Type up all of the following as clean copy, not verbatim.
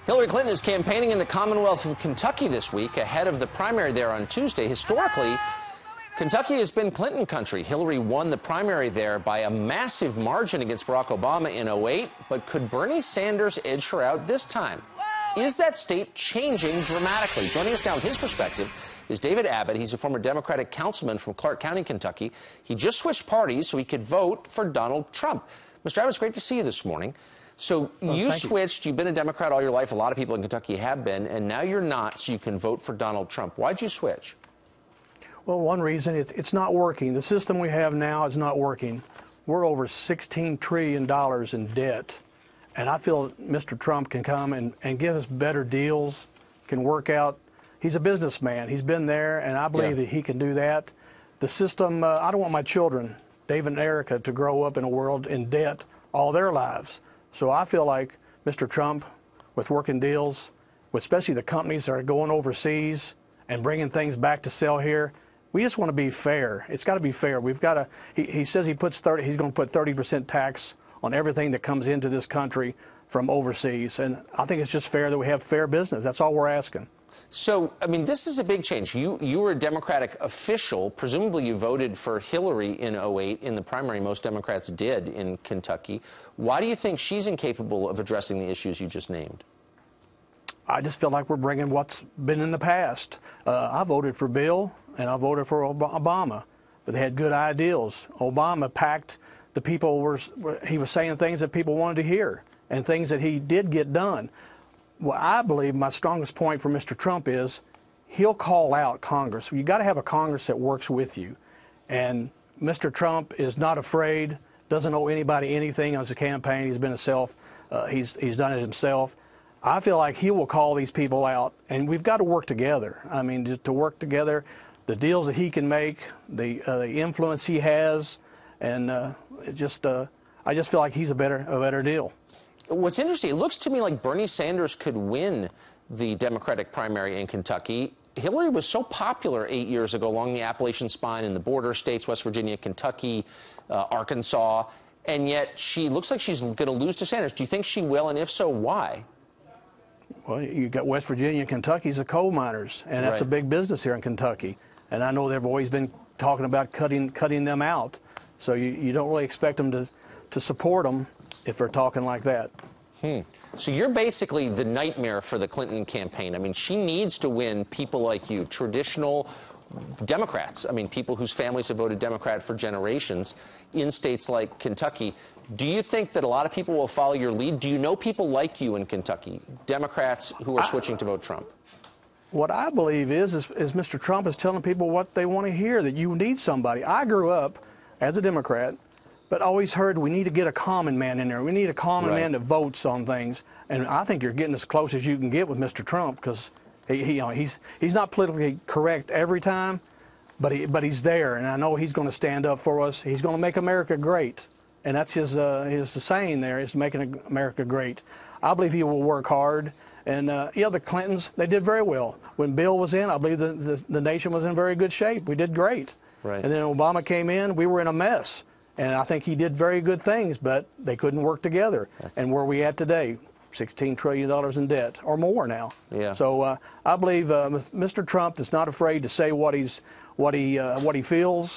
Hillary Clinton is campaigning in the Commonwealth of Kentucky this week ahead of the primary there on Tuesday. Historically, Kentucky has been Clinton country. Hillary won the primary there by a massive margin against Barack Obama in '08, but could Bernie Sanders edge her out this time? Is that state changing dramatically? Joining us now with his perspective is David Abbott. He's a former Democratic councilman from Clark County, Kentucky. He just switched parties so he could vote for Donald Trump. Mr. Abbott, it's great to see you this morning. So you switched. You've been a Democrat all your life. A lot of people in Kentucky have been, and now you're not, so you can vote for Donald Trump. Why'd you switch? Well, one reason, it's not working. The system we have now is not working. We're over $16 trillion in debt, and I feel Mr. Trump can come and give us better deals, can work out. He's a businessman. He's been there, and I believe that he can do that. The system, I don't want my children, David and Erica, to grow up in a world in debt all their lives. So I feel like Mr. Trump, with working deals, with especially the companies that are going overseas and bringing things back to sell here, we just want to be fair. It's got to be fair. We've got to. He says he's going to put 30% tax on everything that comes into this country from overseas, and I think it's just fair that we have fair business. That's all we're asking. So, I mean, this is a big change. You were a Democratic official. Presumably you voted for Hillary in '08 in the primary. Most Democrats did in Kentucky. Why do you think she's incapable of addressing the issues you just named? I just feel like we're bringing what's been in the past. I voted for Bill and I voted for Obama, but they had good ideals. Obama packed the people. He was saying things that people wanted to hear and things that he did get done. Well, I believe my strongest point for Mr. Trump is he'll call out Congress. You've got to have a Congress that works with you. And Mr. Trump is not afraid, doesn't owe anybody anything on his campaign. He's been he's done it himself. I feel like he will call these people out, and we've got to work together. I mean, to work together, the deals that he can make, the influence he has, and I just feel like he's a better deal. What's interesting, it looks to me like Bernie Sanders could win the Democratic primary in Kentucky. Hillary was so popular 8 years ago along the Appalachian spine in the border states, West Virginia, Kentucky, Arkansas, and yet she looks like she's going to lose to Sanders. Do you think she will, and if so, why? Well, you got West Virginia and Kentucky's the coal miners, and that's a big business here in Kentucky. And I know they've always been talking about cutting them out. So you don't really expect them to support them if they're talking like that. So you're basically the nightmare for the Clinton campaign. I mean, she needs to win people like you, traditional Democrats. I mean, people whose families have voted Democrat for generations in states like Kentucky. Do you think that a lot of people will follow your lead? Do you know people like you in Kentucky, Democrats who are switching to vote Trump? What I believe is Mr. Trump is telling people what they want to hear, that you need somebody. I grew up as a Democrat, but always heard we need to get a common man in there. We need a common man that votes on things. And I think you're getting as close as you can get with Mr. Trump, because he's not politically correct every time, but he's there, and I know he's going to stand up for us. He's going to make America great, and that's his saying there, is making America great. I believe he will work hard. And the Clintons, they did very well. When Bill was in, I believe the nation was in very good shape. We did great. And then Obama came in, we were in a mess. And I think he did very good things, but they couldn't work together. And where are we at today? $16 trillion in debt, or more now. So I believe Mr. Trump is not afraid to say what he feels,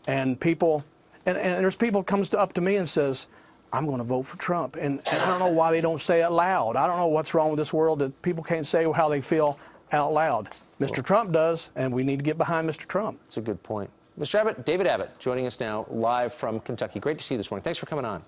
and people, and there's people comes up to me and says, I'm going to vote for Trump, and I don't know why they don't say it loud. I don't know what's wrong with this world that people can't say how they feel out loud. Mr. Trump does, and we need to get behind Mr. Trump. That's a good point. Mr. Abbott, David Abbott, joining us now live from Kentucky. Great to see you this morning. Thanks for coming on.